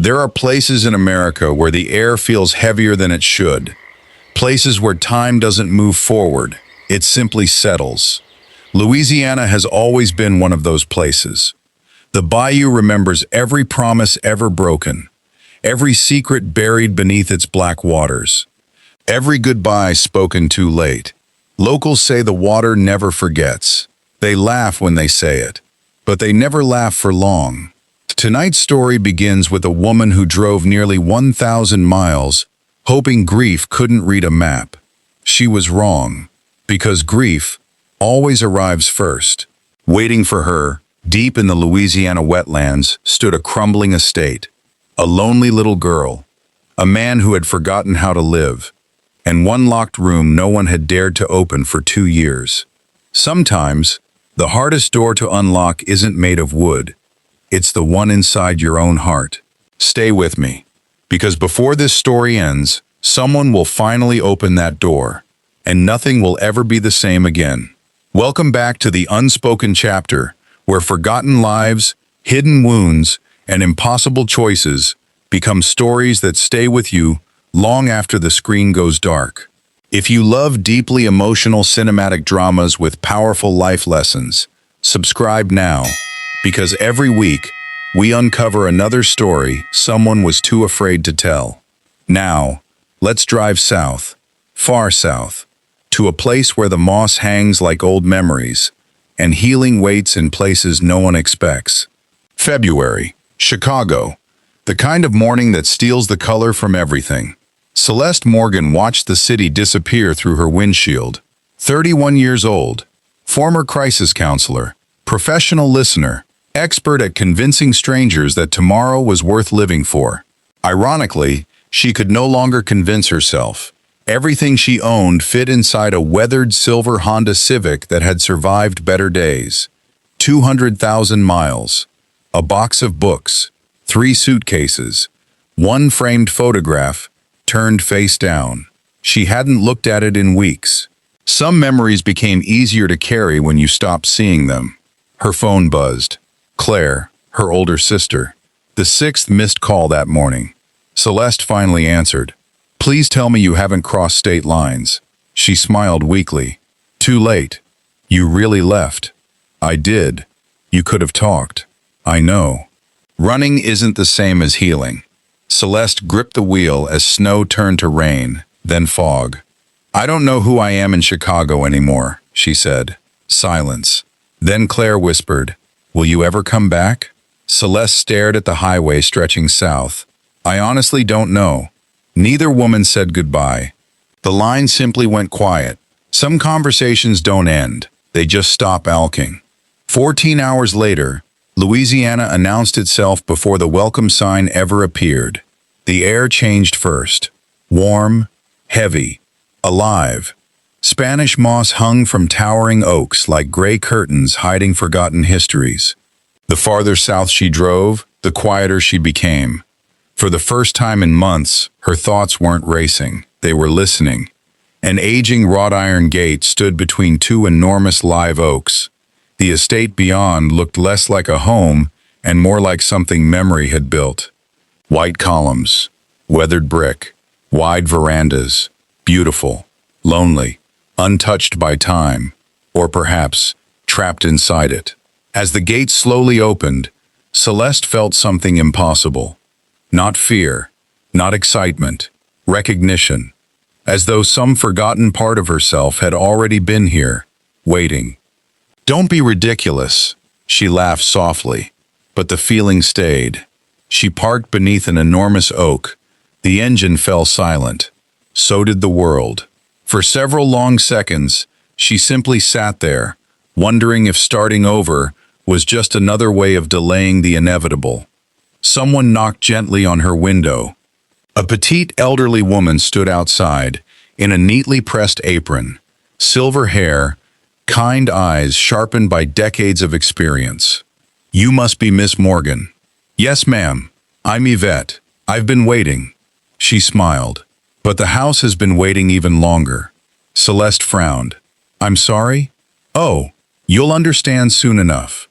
There are places in America where the air feels heavier than it should. Places where time doesn't move forward, it simply settles. Louisiana has always been one of those places. The bayou remembers every promise ever broken, every secret buried beneath its black waters, every goodbye spoken too late. Locals say the water never forgets. They laugh when they say it, but they never laugh for long. Tonight's story begins with a woman who drove nearly 1,000 miles, hoping grief couldn't read a map. She was wrong, because grief always arrives first. Waiting for her, deep in the Louisiana wetlands, stood a crumbling estate, a lonely little girl, a man who had forgotten how to live, and one locked room no one had dared to open for 2 years. Sometimes, the hardest door to unlock isn't made of wood. It's the one inside your own heart. Stay with me, because before this story ends, someone will finally open that door, and nothing will ever be the same again. Welcome back to the Unspoken chapter, where forgotten lives, hidden wounds, and impossible choices become stories that stay with you long after the screen goes dark. If you love deeply emotional cinematic dramas with powerful life lessons, subscribe now, because every week we uncover another story someone was too afraid to tell. Now, let's drive south, far south, to a place where the moss hangs like old memories, and healing waits in places no one expects. February, Chicago, the kind of morning that steals the color from everything. Celeste Morgan watched the city disappear through her windshield. 31 years old, former crisis counselor, professional listener, expert at convincing strangers that tomorrow was worth living for. Ironically, she could no longer convince herself. Everything she owned fit inside a weathered silver Honda Civic that had survived better days. 200,000 miles, a box of books, 3 suitcases, 1 framed photograph, turned face down. She hadn't looked at it in weeks. Some memories became easier to carry when you stopped seeing them. Her phone buzzed. Claire, her older sister. The 6th missed call that morning. Celeste finally answered. "Please tell me you haven't crossed state lines." She smiled weakly. "Too late. You really left." "I did. You could have talked." "I know." Running isn't the same as healing. Celeste gripped the wheel as snow turned to rain, then fog. "I don't know who I am in Chicago anymore," she said. Silence. Then Claire whispered, "Will you ever come back?" Celeste stared at the highway stretching south. "I honestly don't know." Neither woman said goodbye. The line simply went quiet. Some conversations don't end, they just stop alking. 14 hours later, Louisiana announced itself before the welcome sign ever appeared. The air changed first. Warm, heavy, alive. Spanish moss hung from towering oaks like gray curtains hiding forgotten histories. The farther south she drove, the quieter she became. For the first time in months, her thoughts weren't racing, they were listening. An aging wrought iron gate stood between 2 enormous live oaks. The estate beyond looked less like a home and more like something memory had built. White columns, weathered brick, wide verandas, beautiful, lonely, untouched by time, or perhaps trapped inside it. As the gate slowly opened, Celeste felt something impossible. Not fear, not excitement, recognition, as though some forgotten part of herself had already been here, waiting. "Don't be ridiculous," she laughed softly, but the feeling stayed. She parked beneath an enormous oak. The engine fell silent. So did the world. For several long seconds, she simply sat there, wondering if starting over was just another way of delaying the inevitable. Someone knocked gently on her window. A petite elderly woman stood outside, in a neatly pressed apron, silver hair, kind eyes sharpened by decades of experience. "You must be Miss Morgan." "Yes, ma'am. I'm Yvette. I've been waiting." She smiled. "But the house has been waiting even longer." Celeste frowned. "I'm sorry?" "Oh, you'll understand soon enough."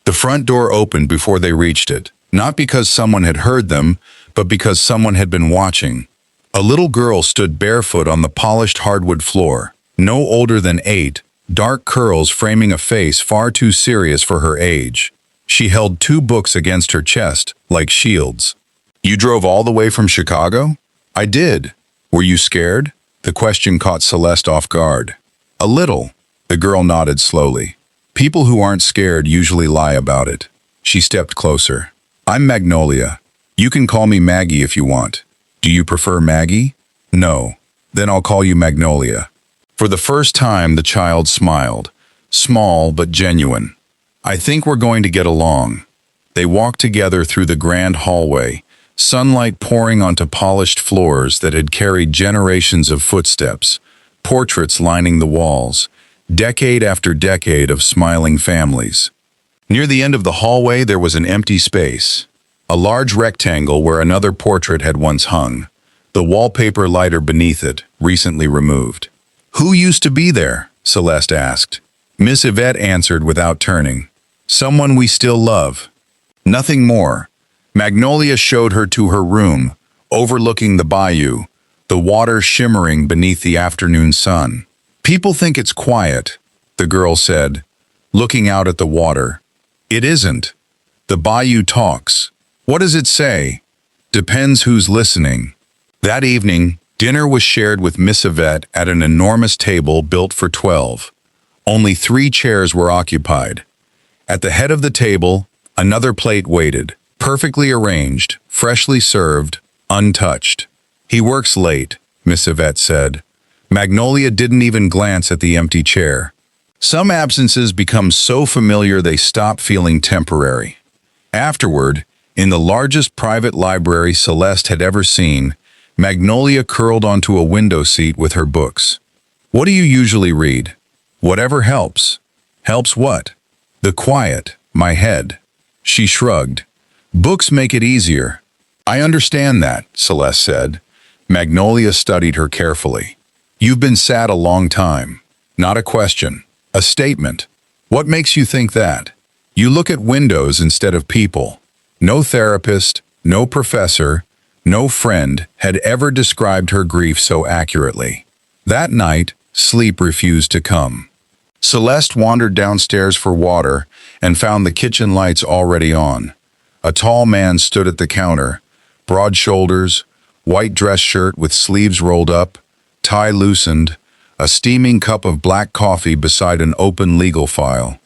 The front door opened before they reached it, not because someone had heard them, but because someone had been watching. A little girl stood barefoot on the polished hardwood floor, no older than 8, dark curls framing a face far too serious for her age. She held 2 books against her chest, like shields. "You drove all the way from Chicago?" "I did." "Were you scared?" The question caught Celeste off guard. "A little." The girl nodded slowly. "People who aren't scared usually lie about it." She stepped closer. "I'm Magnolia. You can call me Maggie if you want." "Do you prefer Maggie?" "No." "Then I'll call you Magnolia." For the first time, the child smiled, small but genuine. "I think we're going to get along." They walked together through the grand hallway, sunlight pouring onto polished floors that had carried generations of footsteps, portraits lining the walls, decade after decade of smiling families. Near the end of the hallway there was an empty space, a large rectangle where another portrait had once hung, the wallpaper lighter beneath it, recently removed. "Who used to be there?" Celeste asked. Miss Yvette answered without turning. "Someone we still love." Nothing more. Magnolia showed her to her room, overlooking the bayou, the water shimmering beneath the afternoon sun. "People think it's quiet," the girl said, looking out at the water. "It isn't. The bayou talks. What does it say? Depends who's listening." That evening, dinner was shared with Miss Yvette at an enormous table built for 12. Only 3 chairs were occupied. At the head of the table, another plate waited, perfectly arranged, freshly served, untouched. "He works late," Miss Yvette said. Magnolia didn't even glance at the empty chair. Some absences become so familiar they stop feeling temporary. Afterward, in the largest private library Celeste had ever seen, Magnolia curled onto a window seat with her books. "What do you usually read?" "Whatever helps." "Helps what?" "The quiet, my head." She shrugged. "Books make it easier." "I understand that," Celeste said. Magnolia studied her carefully. "You've been sad a long time." "Not a question. A statement." "What makes you think that?" "You look at windows instead of people." No therapist, no professor, no friend had ever described her grief so accurately. That night, sleep refused to come. Celeste wandered downstairs for water and found the kitchen lights already on. A tall man stood at the counter, broad shoulders, white dress shirt with sleeves rolled up, tie loosened, a steaming cup of black coffee beside an open legal file.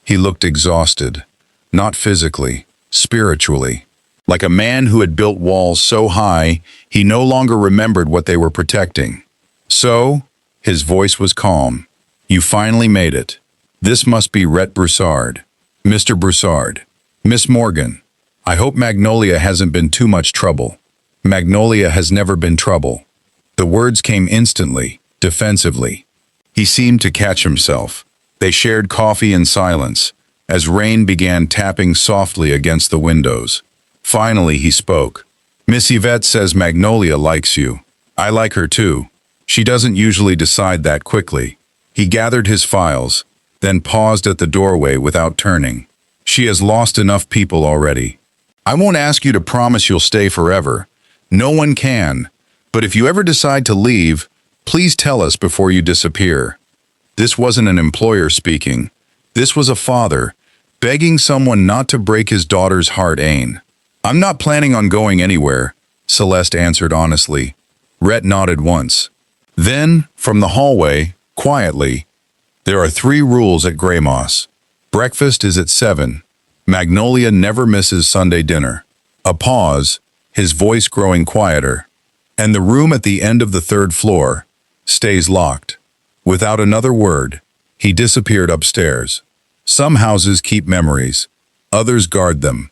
He looked exhausted, not physically, spiritually, like a man who had built walls so high he no longer remembered what they were protecting. "So," his voice was calm, "you finally made it. This must be Rhett Broussard." "Mr. Broussard." "Miss Morgan. I hope Magnolia hasn't been too much trouble." "Magnolia has never been trouble." The words came instantly, defensively. He seemed to catch himself. They shared coffee in silence, as rain began tapping softly against the windows. Finally he spoke. "Miss Yvette says Magnolia likes you. I like her too. She doesn't usually decide that quickly." He gathered his files, then paused at the doorway without turning. "She has lost enough people already. I won't ask you to promise you'll stay forever. No one can. But if you ever decide to leave, please tell us before you disappear." This wasn't an employer speaking. This was a father, begging someone not to break his daughter's heart. "I'm not planning on going anywhere," Celeste answered honestly. Rhett nodded once. Then, from the hallway, quietly, "There are 3 rules at Greymoss. Breakfast is at 7. Magnolia never misses Sunday dinner." A pause, his voice growing quieter. "And the room at the end of the 3rd floor stays locked." Without another word, he disappeared upstairs. Some houses keep memories, others guard them.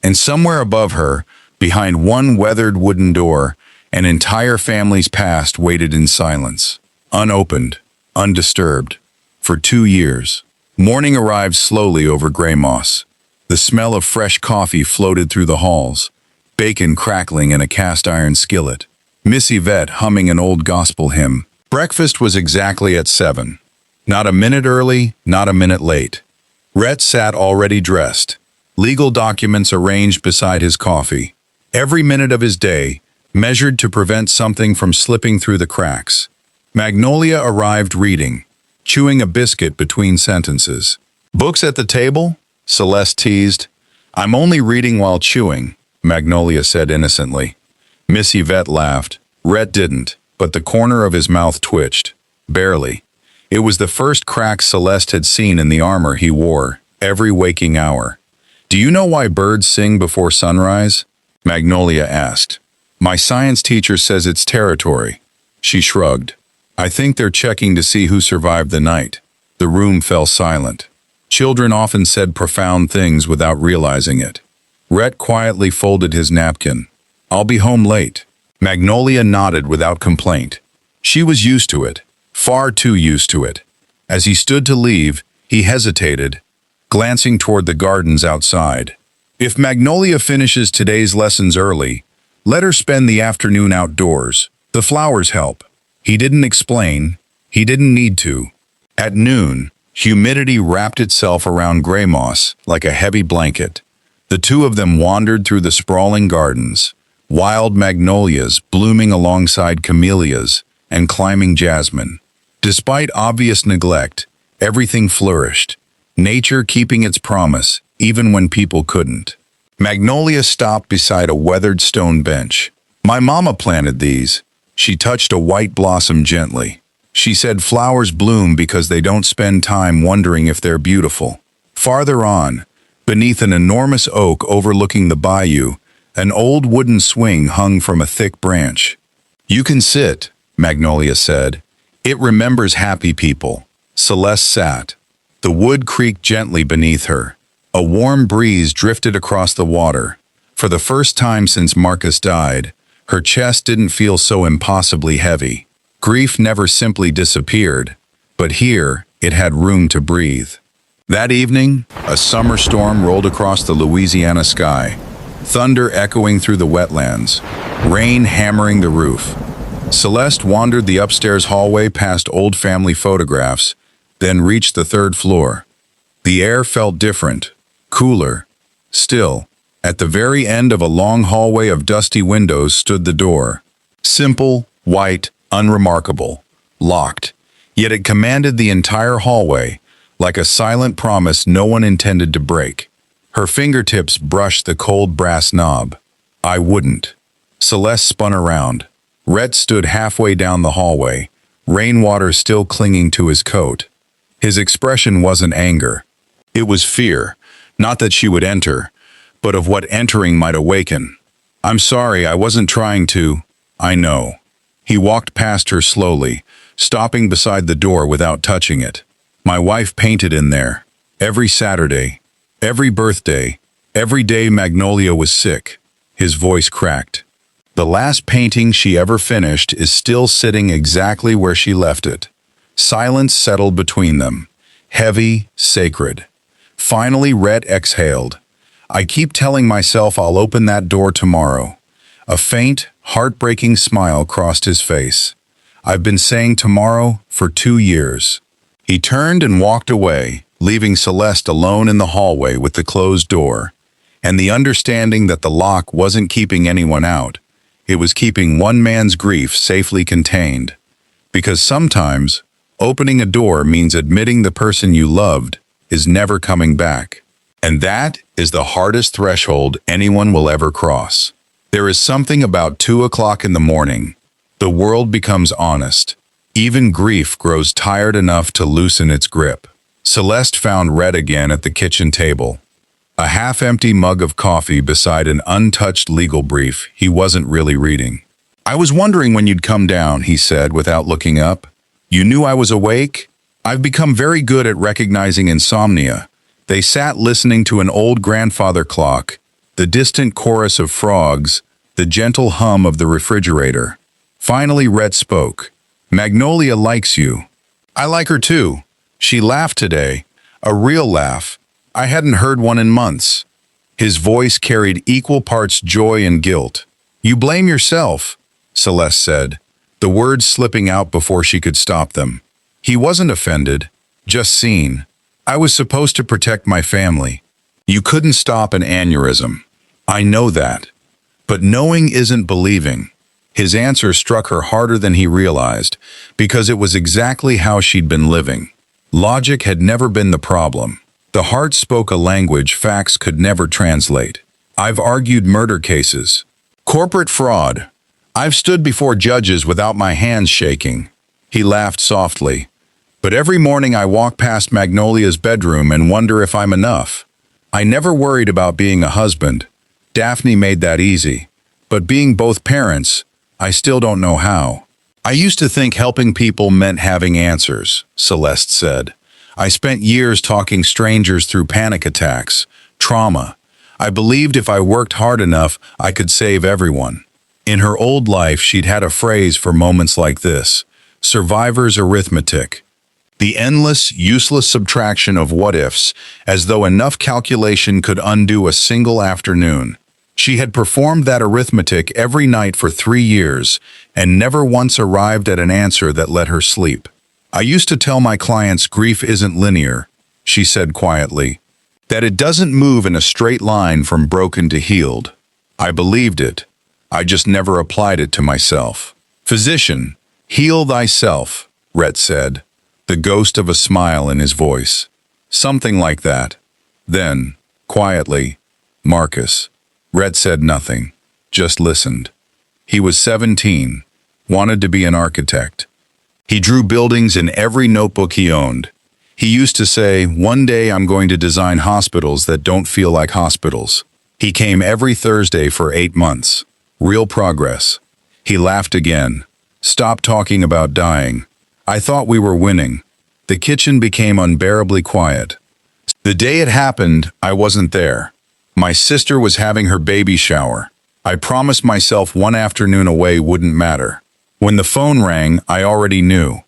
And somewhere above her, behind one weathered wooden door, an entire family's past waited in silence, unopened, undisturbed, for 2 years. Morning arrived slowly over Greymoss. The smell of fresh coffee floated through the halls, bacon crackling in a cast-iron skillet, Miss Yvette humming an old gospel hymn. Breakfast was exactly at 7. Not a minute early, not a minute late. Rhett sat already dressed, legal documents arranged beside his coffee. Every minute of his day, measured to prevent something from slipping through the cracks. Magnolia arrived reading, chewing a biscuit between sentences. "Books at the table?" Celeste teased. "I'm only reading while chewing," Magnolia said innocently. Miss Yvette laughed. Rhett didn't, but the corner of his mouth twitched. Barely. It was the first crack Celeste had seen in the armor he wore, every waking hour. "Do you know why birds sing before sunrise?" Magnolia asked. "My science teacher says it's territory." She shrugged. "I think they're checking to see who survived the night." The room fell silent. Children often said profound things without realizing it. Rhett quietly folded his napkin. "I'll be home late." Magnolia nodded without complaint. She was used to it, far too used to it. As he stood to leave, he hesitated, glancing toward the gardens outside. If Magnolia finishes today's lessons early, let her spend the afternoon outdoors. The flowers help. He didn't explain. He didn't need to. At noon, humidity wrapped itself around Greymoss like a heavy blanket. The two of them wandered through the sprawling gardens, wild magnolias blooming alongside camellias and climbing jasmine. Despite obvious neglect, everything flourished, nature keeping its promise even when people couldn't. Magnolia stopped beside a weathered stone bench. "My mama planted these." She touched a white blossom gently. She said flowers bloom because they don't spend time wondering if they're beautiful. Farther on, beneath an enormous oak overlooking the bayou, an old wooden swing hung from a thick branch. "You can sit," Magnolia said. "It remembers happy people." Celeste sat. The wood creaked gently beneath her. A warm breeze drifted across the water. For the first time since Marcus died, her chest didn't feel so impossibly heavy. Grief never simply disappeared, but here it had room to breathe. That evening, a summer storm rolled across the Louisiana sky, thunder echoing through the wetlands, rain hammering the roof. Celeste wandered the upstairs hallway past old family photographs, then reached the third floor. The air felt different, cooler. Still, at the very end of a long hallway of dusty windows stood the door. Simple, white, unremarkable, locked, yet it commanded the entire hallway, like a silent promise no one intended to break. Her fingertips brushed the cold brass knob. "I wouldn't." Celeste spun around. Rhett stood halfway down the hallway, rainwater still clinging to his coat. His expression wasn't anger. It was fear, not that she would enter, but of what entering might awaken. "I'm sorry, I wasn't trying to." "I know." He walked past her slowly, stopping beside the door without touching it. "My wife painted in there. Every Saturday, every birthday, every day Magnolia was sick." His voice cracked. "The last painting she ever finished is still sitting exactly where she left it." Silence settled between them, heavy, sacred. Finally, Rhett exhaled. "I keep telling myself I'll open that door tomorrow." A faint, heartbreaking smile crossed his face. "I've been saying tomorrow for 2 years." He turned and walked away, leaving Celeste alone in the hallway with the closed door, and the understanding that the lock wasn't keeping anyone out. It was keeping one man's grief safely contained. Because sometimes, opening a door means admitting the person you loved is never coming back. And that is the hardest threshold anyone will ever cross. There is something about 2 o'clock in the morning. The world becomes honest. Even grief grows tired enough to loosen its grip. Celeste found Rhett again at the kitchen table. A half-empty mug of coffee beside an untouched legal brief he wasn't really reading. "I was wondering when you'd come down," he said without looking up. "You knew I was awake?" "I've become very good at recognizing insomnia." They sat listening to an old grandfather clock, the distant chorus of frogs, the gentle hum of the refrigerator. Finally, Rhett spoke. "Magnolia likes you." "I like her too." She laughed today, a real laugh. I hadn't heard one in months. His voice carried equal parts joy and guilt. "You blame yourself," Celeste said, the words slipping out before she could stop them. He wasn't offended, just seen. "I was supposed to protect my family." "You couldn't stop an aneurysm." "I know that. But knowing isn't believing. His answer struck her harder than he realized, because it was exactly how she'd been living. Logic had never been the problem. The heart spoke a language facts could never translate. I've argued murder cases. Corporate fraud. I've stood before judges without my hands shaking. He laughed softly. But every morning I walk past Magnolia's bedroom and wonder if I'm enough. I never worried about being a husband. Daphne made that easy. But being both parents, I still don't know how. I used to think helping people meant having answers, Celeste said. I spent years talking strangers through panic attacks, trauma. I believed if I worked hard enough, I could save everyone. In her old life, she'd had a phrase for moments like this: survivor's arithmetic. The endless, useless subtraction of what-ifs, as though enough calculation could undo a single afternoon. She had performed that arithmetic every night for 3 years, and never once arrived at an answer that let her sleep. I used to tell my clients grief isn't linear, she said quietly, that it doesn't move in a straight line from broken to healed. I believed it. I just never applied it to myself. Physician, heal thyself, Rhett said, the ghost of a smile in his voice. Something like that. Then, quietly, Marcus. Rhett said nothing, just listened. He was 17, wanted to be an architect. He drew buildings in every notebook he owned. He used to say, one day I'm going to design hospitals that don't feel like hospitals. He came every Thursday for 8 months. Real progress. He laughed again. Stop talking about dying. I thought we were winning. The kitchen became unbearably quiet. The day it happened, I wasn't there. My sister was having her baby shower. I promised myself one afternoon away wouldn't matter. When the phone rang, I already knew.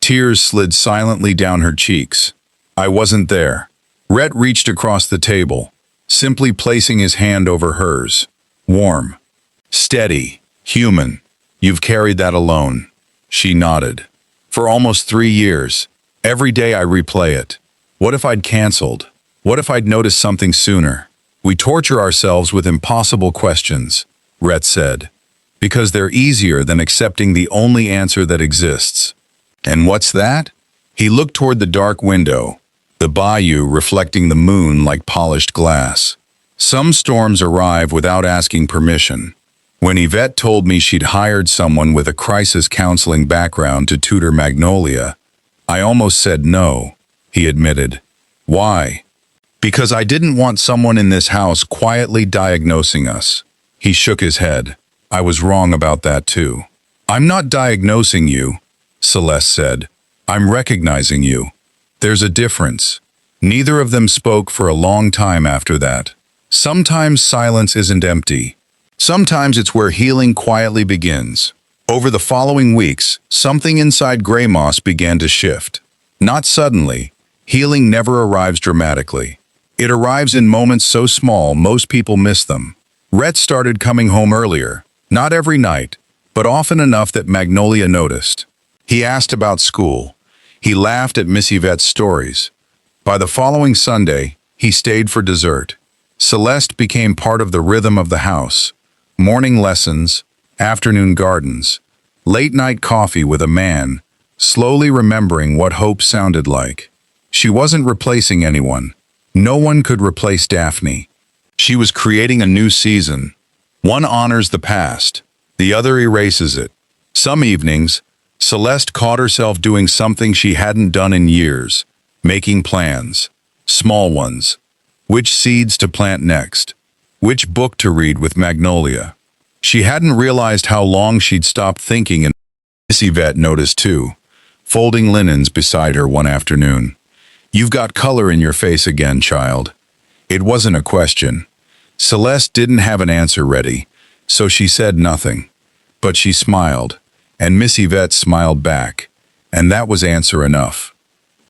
Tears slid silently down her cheeks. I wasn't there. Rhett reached across the table, simply placing his hand over hers. Warm. Steady. Human. You've carried that alone. She nodded. For almost 3 years. Every day I replay it. What if I'd canceled? What if I'd noticed something sooner? We torture ourselves with impossible questions, Rhett said, because they're easier than accepting the only answer that exists. And what's that? He looked toward the dark window, the bayou reflecting the moon like polished glass. Some storms arrive without asking permission. When Yvette told me she'd hired someone with a crisis counseling background to tutor Magnolia, I almost said no, he admitted. Why? Because I didn't want someone in this house quietly diagnosing us. He shook his head. I was wrong about that too. I'm not diagnosing you, Celeste said. I'm recognizing you. There's a difference. Neither of them spoke for a long time after that. Sometimes silence isn't empty. Sometimes it's where healing quietly begins. Over the following weeks, something inside Greymoss began to shift. Not suddenly. Healing never arrives dramatically. It arrives in moments so small most people miss them. Rhett started coming home earlier, not every night, but often enough that Magnolia noticed. He asked about school. He laughed at Miss Yvette's stories. By the following Sunday, he stayed for dessert. Celeste became part of the rhythm of the house. Morning lessons, afternoon gardens, late-night coffee with a man, slowly remembering what hope sounded like. She wasn't replacing anyone. No one could replace Daphne. She was creating a new season. One honors the past, the other erases it. Some evenings, Celeste caught herself doing something she hadn't done in years, making plans, small ones. Which seeds to plant next? Which book to read with Magnolia? She hadn't realized how long she'd stopped thinking, and Miss Yvette noticed too, folding linens beside her one afternoon. You've got color in your face again, child. It wasn't a question. Celeste didn't have an answer ready, so she said nothing. But she smiled, and Miss Yvette smiled back, and that was answer enough.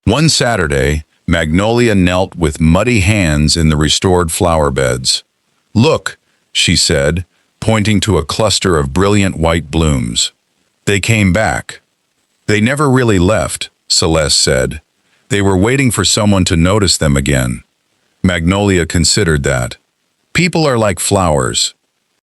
One Saturday, Magnolia knelt with muddy hands in the restored flower beds. Look, she said, pointing to a cluster of brilliant white blooms. They came back. They never really left, Celeste said. They were waiting for someone to notice them again. Magnolia considered that. People are like flowers.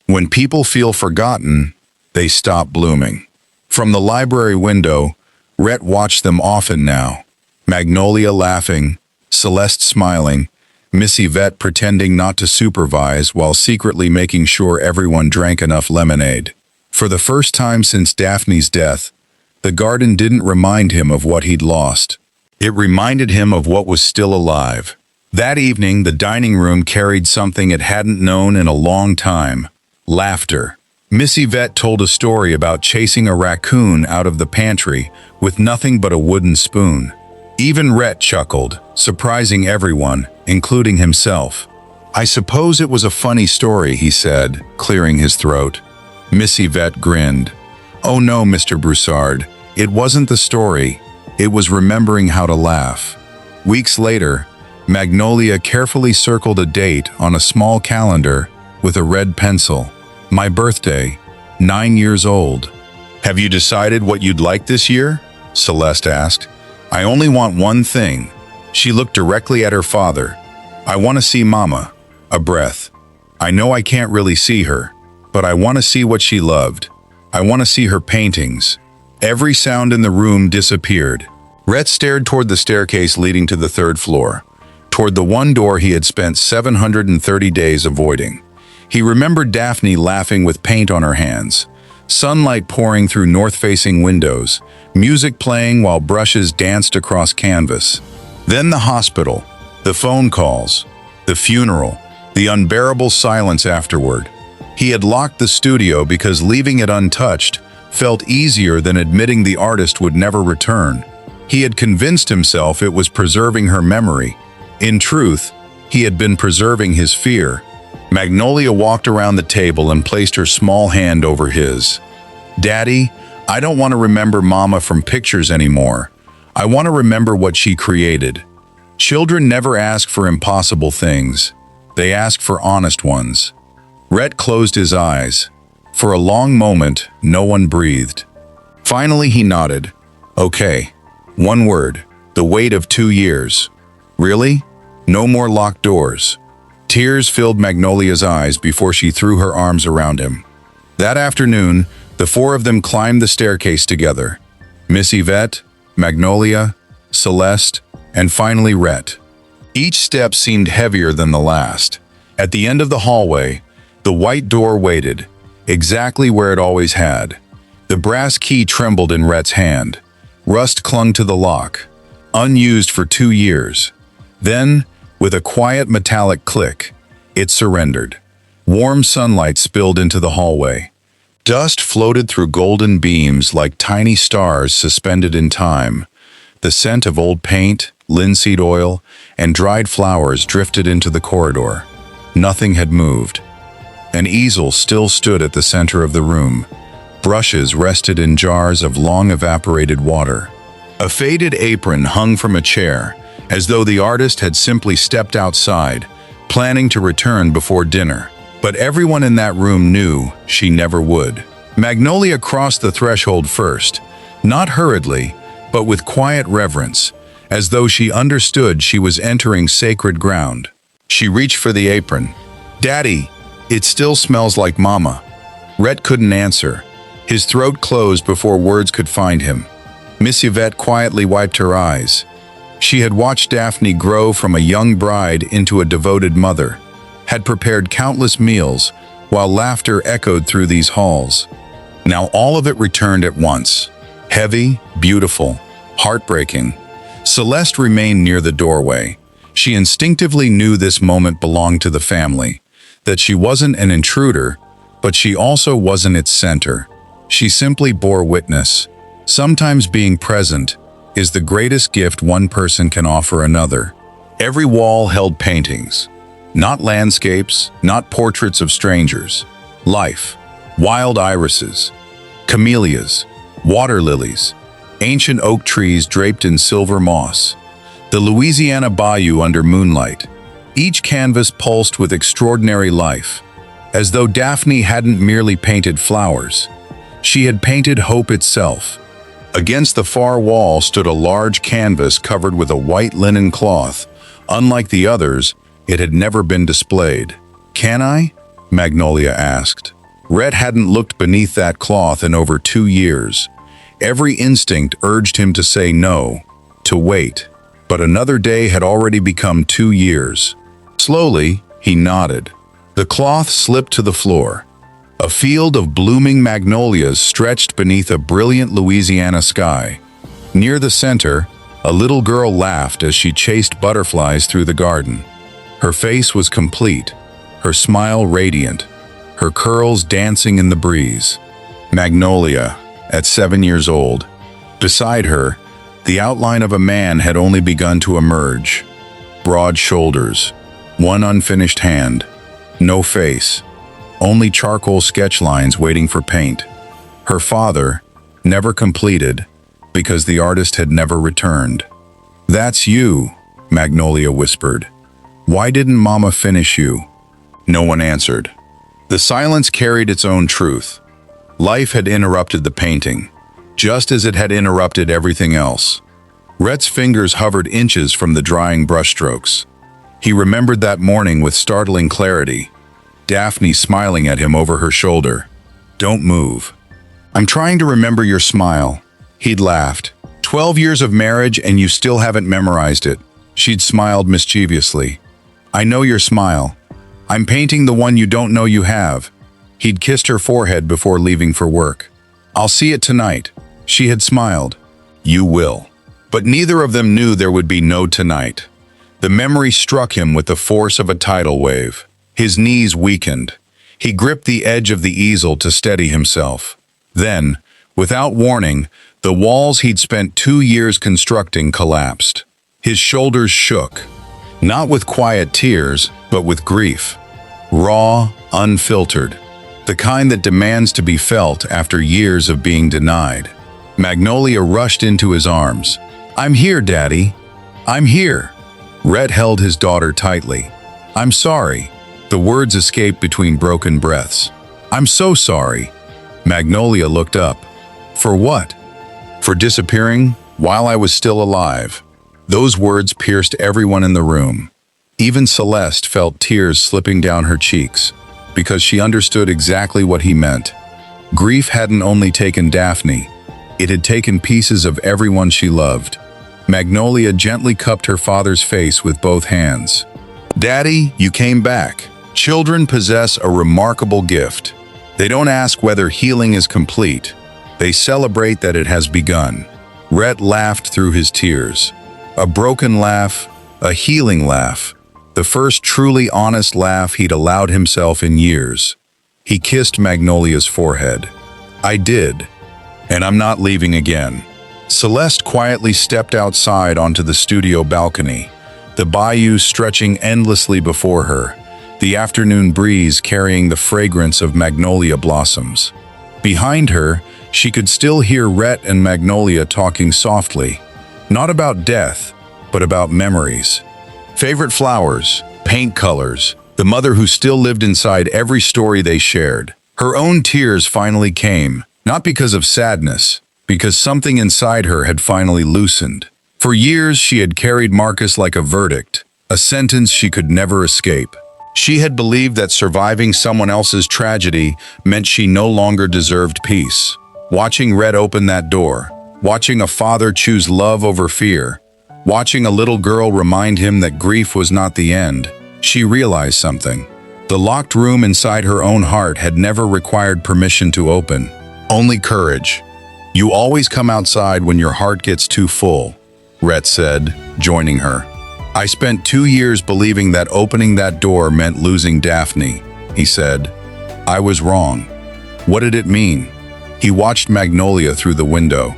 When people feel forgotten, they stop blooming. From the library window, Rhett watched them often now. Magnolia laughing, Celeste smiling, Miss Yvette pretending not to supervise while secretly making sure everyone drank enough lemonade. For the first time since Daphne's death, the garden didn't remind him of what he'd lost. It reminded him of what was still alive. That evening, the dining room carried something it hadn't known in a long time: laughter. Miss Yvette told a story about chasing a raccoon out of the pantry with nothing but a wooden spoon. Even Rhett chuckled, surprising everyone, including himself. "I suppose it was a funny story," he said, clearing his throat. Miss Yvette grinned. "Oh no, Mr. Broussard, it wasn't the story. It was remembering how to laugh." Weeks later, Magnolia carefully circled a date on a small calendar with a red pencil. "My birthday, 9 years old." "Have you decided what you'd like this year?" Celeste asked. "I only want one thing." She looked directly at her father. "I want to see Mama." A breath. "I know I can't really see her, but I want to see what she loved. I want to see her paintings." Every sound in the room disappeared. Rhett stared toward the staircase leading to the third floor, toward the one door he had spent 730 days avoiding. He remembered Daphne laughing with paint on her hands, sunlight pouring through north-facing windows, music playing while brushes danced across canvas. Then the hospital, the phone calls, the funeral, the unbearable silence afterward. He had locked the studio because leaving it untouched felt easier than admitting the artist would never return. He had convinced himself it was preserving her memory. In truth, he had been preserving his fear. Magnolia walked around the table and placed her small hand over his. "Daddy, I don't want to remember Mama from pictures anymore. I want to remember what she created." Children never ask for impossible things. They ask for honest ones. Rhett closed his eyes. For a long moment, no one breathed. Finally, he nodded. "Okay. One word. The wait of 2 years." "Really? No more locked doors." Tears filled Magnolia's eyes before she threw her arms around him. That afternoon, the four of them climbed the staircase together. Miss Yvette, Magnolia, Celeste, and finally Rhett. Each step seemed heavier than the last. At the end of the hallway, the white door waited, exactly where it always had. The brass key trembled in Rhett's hand. Rust clung to the lock, unused for 2 years. Then, with a quiet metallic click, it surrendered. Warm sunlight spilled into the hallway. Dust floated through golden beams like tiny stars suspended in time. The scent of old paint, linseed oil, and dried flowers drifted into the corridor. Nothing had moved. An easel still stood at the center of the room. Brushes rested in jars of long-evaporated water. A faded apron hung from a chair, as though the artist had simply stepped outside, planning to return before dinner. But everyone in that room knew she never would. Magnolia crossed the threshold first, not hurriedly, but with quiet reverence, as though she understood she was entering sacred ground. She reached for the apron. "Daddy, it still smells like Mama." Rhett couldn't answer. His throat closed before words could find him. Miss Yvette quietly wiped her eyes. She had watched Daphne grow from a young bride into a devoted mother, had prepared countless meals, while laughter echoed through these halls. Now all of it returned at once. Heavy, beautiful, heartbreaking. Celeste remained near the doorway. She instinctively knew this moment belonged to the family, that she wasn't an intruder, but she also wasn't its center. She simply bore witness. Sometimes being present is the greatest gift one person can offer another. Every wall held paintings. Not landscapes, not portraits of strangers. Life, wild irises, camellias, water lilies, ancient oak trees draped in silver moss, the Louisiana bayou under moonlight. Each canvas pulsed with extraordinary life, as though Daphne hadn't merely painted flowers. She had painted hope itself. Against the far wall stood a large canvas covered with a white linen cloth. Unlike the others, it had never been displayed. "Can I?" Magnolia asked. Rhett hadn't looked beneath that cloth in over 2 years. Every instinct urged him to say no, to wait. But another day had already become 2 years. Slowly, he nodded. The cloth slipped to the floor. A field of blooming magnolias stretched beneath a brilliant Louisiana sky. Near the center, a little girl laughed as she chased butterflies through the garden. Her face was complete, her smile radiant, her curls dancing in the breeze. Magnolia, at 7 years old. Beside her, the outline of a man had only begun to emerge. Broad shoulders, one unfinished hand, no face, only charcoal sketch lines waiting for paint. Her father, never completed, because the artist had never returned. "That's you," Magnolia whispered. "Why didn't Mama finish you?" No one answered. The silence carried its own truth. Life had interrupted the painting, just as it had interrupted everything else. Rhett's fingers hovered inches from the drying brushstrokes. He remembered that morning with startling clarity. Daphne smiling at him over her shoulder. "Don't move." "I'm trying to remember your smile." He'd laughed. 12 years of marriage and you still haven't memorized it." She'd smiled mischievously. "I know your smile. I'm painting the one you don't know you have." He'd kissed her forehead before leaving for work. "I'll see it tonight." She had smiled. "You will." But neither of them knew there would be no tonight. The memory struck him with the force of a tidal wave. His knees weakened. He gripped the edge of the easel to steady himself. Then, without warning, the walls he'd spent 2 years constructing collapsed. His shoulders shook, not with quiet tears, but with grief. Raw, unfiltered. The kind that demands to be felt after years of being denied. Magnolia rushed into his arms. "I'm here, Daddy. I'm here." Rhett held his daughter tightly. "I'm sorry." The words escaped between broken breaths. "I'm so sorry." Magnolia looked up. "For what?" "For disappearing while I was still alive." Those words pierced everyone in the room. Even Celeste felt tears slipping down her cheeks, because she understood exactly what he meant. Grief hadn't only taken Daphne, it had taken pieces of everyone she loved. Magnolia gently cupped her father's face with both hands. "Daddy, you came back." Children possess a remarkable gift. They don't ask whether healing is complete. They celebrate that it has begun. Rhett laughed through his tears. A broken laugh, a healing laugh. The first truly honest laugh he'd allowed himself in years. He kissed Magnolia's forehead. "I did, and I'm not leaving again." Celeste quietly stepped outside onto the studio balcony, the bayou stretching endlessly before her, the afternoon breeze carrying the fragrance of magnolia blossoms. Behind her, she could still hear Rhett and Magnolia talking softly, not about death, but about memories. Favorite flowers, paint colors, the mother who still lived inside every story they shared. Her own tears finally came, not because of sadness, because something inside her had finally loosened. For years she had carried Marcus like a verdict, a sentence she could never escape. She had believed that surviving someone else's tragedy meant she no longer deserved peace. Watching Rhett open that door, watching a father choose love over fear, watching a little girl remind him that grief was not the end, she realized something. The locked room inside her own heart had never required permission to open, only courage. "You always come outside when your heart gets too full," Rhett said, joining her. "I spent 2 years believing that opening that door meant losing Daphne," he said. "I was wrong." What did it mean? He watched Magnolia through the window.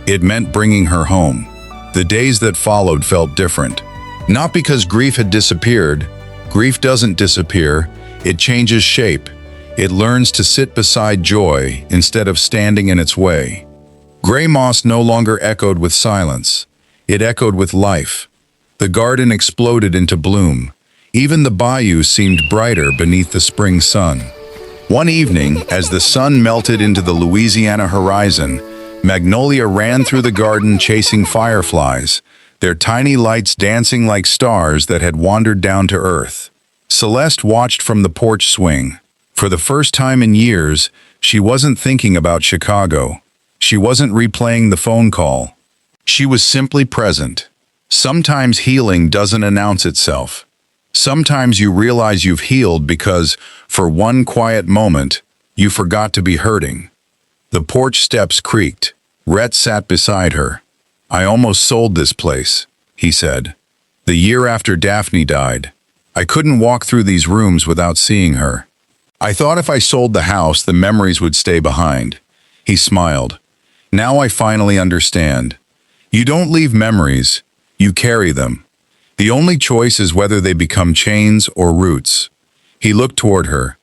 It meant bringing her home. The days that followed felt different. Not because grief had disappeared. Grief doesn't disappear. It changes shape. It learns to sit beside joy instead of standing in its way. Greymoss no longer echoed with silence. It echoed with life. The garden exploded into bloom. Even the bayou seemed brighter beneath the spring sun. One evening, as the sun melted into the Louisiana horizon, Magnolia ran through the garden chasing fireflies, their tiny lights dancing like stars that had wandered down to earth. Celeste watched from the porch swing. For the first time in years, she wasn't thinking about Chicago. She wasn't replaying the phone call. She was simply present. Sometimes healing doesn't announce itself. Sometimes you realize you've healed because, for one quiet moment, you forgot to be hurting. The porch steps creaked. Rhett sat beside her. "I almost sold this place," he said. "The year after Daphne died. I couldn't walk through these rooms without seeing her. I thought if I sold the house, the memories would stay behind." He smiled. "Now I finally understand. You don't leave memories, you carry them. The only choice is whether they become chains or roots." He looked toward her.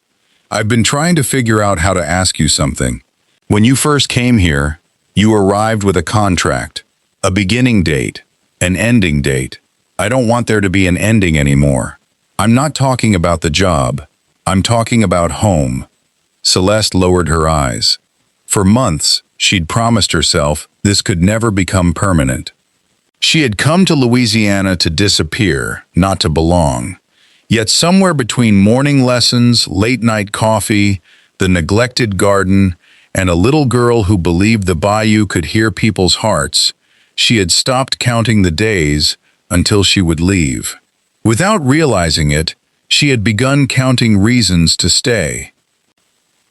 "I've been trying to figure out how to ask you something. When you first came here, you arrived with a contract, a beginning date, an ending date. I don't want there to be an ending anymore. I'm not talking about the job. I'm talking about home." Celeste lowered her eyes. For months, she'd promised herself this could never become permanent. She had come to Louisiana to disappear, not to belong. Yet somewhere between morning lessons, late-night coffee, the neglected garden, and a little girl who believed the bayou could hear people's hearts, she had stopped counting the days until she would leave. Without realizing it, she had begun counting reasons to stay.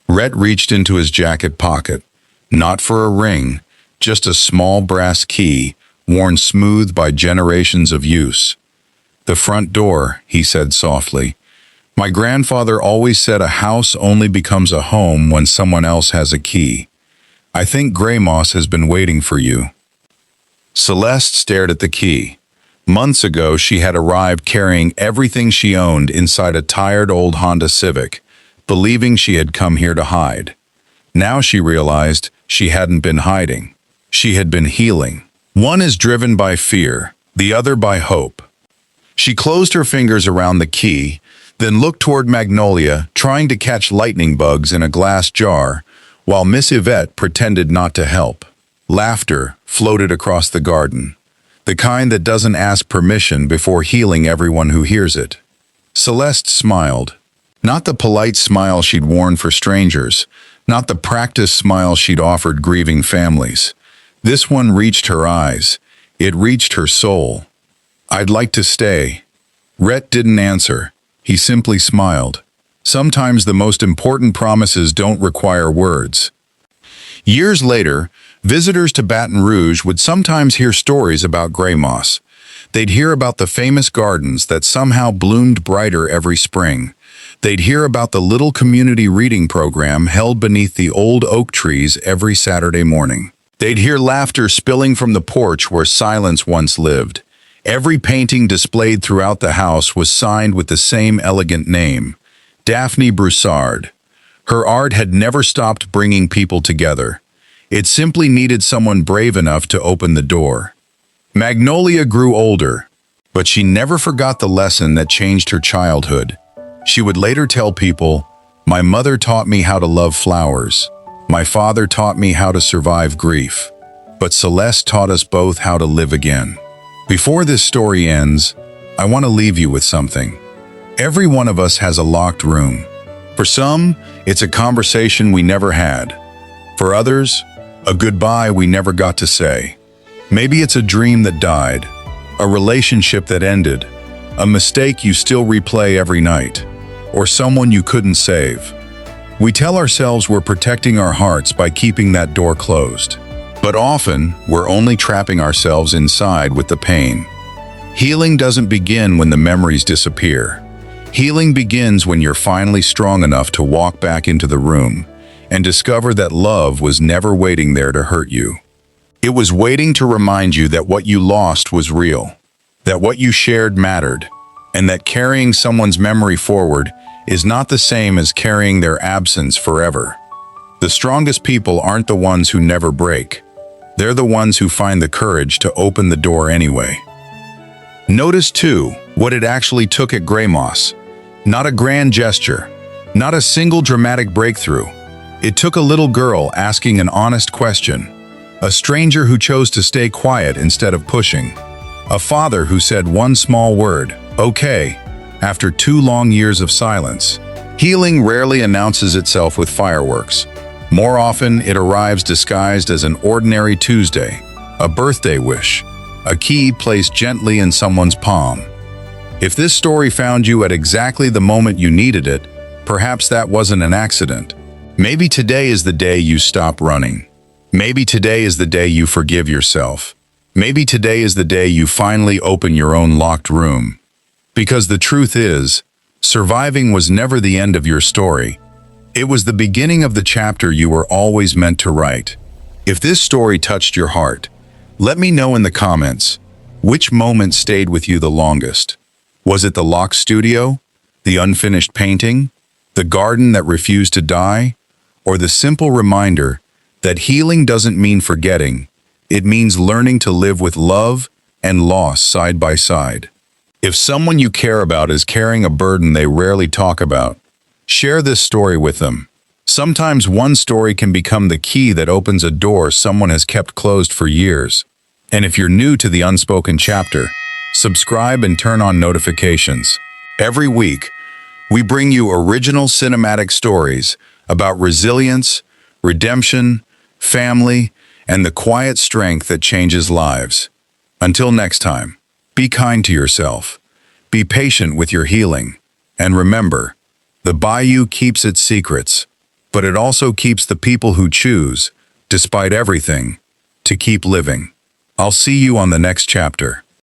Rhett reached into his jacket pocket, not for a ring, just a small brass key, worn smooth by generations of use. "The front door," he said softly. "My grandfather always said a house only becomes a home when someone else has a key. I think Greymoss has been waiting for you." Celeste stared at the key. Months ago, she had arrived carrying everything she owned inside a tired old Honda Civic, believing she had come here to hide. Now she realized she hadn't been hiding. She had been healing. One is driven by fear, the other by hope. She closed her fingers around the key, then looked toward Magnolia, trying to catch lightning bugs in a glass jar, while Miss Yvette pretended not to help. Laughter floated across the garden, the kind that doesn't ask permission before healing everyone who hears it. Celeste smiled. Not the polite smile she'd worn for strangers, not the practiced smile she'd offered grieving families. This one reached her eyes. It reached her soul. "I'd like to stay." Rhett didn't answer. He simply smiled. Sometimes the most important promises don't require words. Years later, visitors to Baton Rouge would sometimes hear stories about Greymoss. They'd hear about the famous gardens that somehow bloomed brighter every spring. They'd hear about the little community reading program held beneath the old oak trees every Saturday morning. They'd hear laughter spilling from the porch where silence once lived. Every painting displayed throughout the house was signed with the same elegant name, Daphne Broussard. Her art had never stopped bringing people together. It simply needed someone brave enough to open the door. Magnolia grew older, but she never forgot the lesson that changed her childhood. She would later tell people, "My mother taught me how to love flowers. My father taught me how to survive grief. But Celeste taught us both how to live again." Before this story ends, I want to leave you with something. Every one of us has a locked room. For some, it's a conversation we never had. For others, a goodbye we never got to say. Maybe it's a dream that died, a relationship that ended, a mistake you still replay every night, or someone you couldn't save. We tell ourselves we're protecting our hearts by keeping that door closed. But often, we're only trapping ourselves inside with the pain. Healing doesn't begin when the memories disappear. Healing begins when you're finally strong enough to walk back into the room and discover that love was never waiting there to hurt you. It was waiting to remind you that what you lost was real, that what you shared mattered, and that carrying someone's memory forward is not the same as carrying their absence forever. The strongest people aren't the ones who never break. They're the ones who find the courage to open the door anyway. Notice, too, what it actually took at Greymoss. Not a grand gesture, not a single dramatic breakthrough. It took a little girl asking an honest question, a stranger who chose to stay quiet instead of pushing, a father who said one small word, "Okay," after 2 long years of silence. Healing rarely announces itself with fireworks. More often, it arrives disguised as an ordinary Tuesday, a birthday wish, a key placed gently in someone's palm. If this story found you at exactly the moment you needed it, perhaps that wasn't an accident. Maybe today is the day you stop running. Maybe today is the day you forgive yourself. Maybe today is the day you finally open your own locked room. Because the truth is, surviving was never the end of your story. It was the beginning of the chapter you were always meant to write. If this story touched your heart, let me know in the comments, which moment stayed with you the longest? Was it the locked studio, the unfinished painting, the garden that refused to die, or the simple reminder that healing doesn't mean forgetting, it means learning to live with love and loss side by side. If someone you care about is carrying a burden they rarely talk about, share this story with them. Sometimes one story can become the key that opens a door someone has kept closed for years. And if you're new to the Unspoken chapter, subscribe and turn on notifications. Every week, we bring you original cinematic stories about resilience, redemption, family, and the quiet strength that changes lives. Until next time, be kind to yourself, be patient with your healing, and remember, the bayou keeps its secrets, but it also keeps the people who choose, despite everything, to keep living. I'll see you on the next chapter.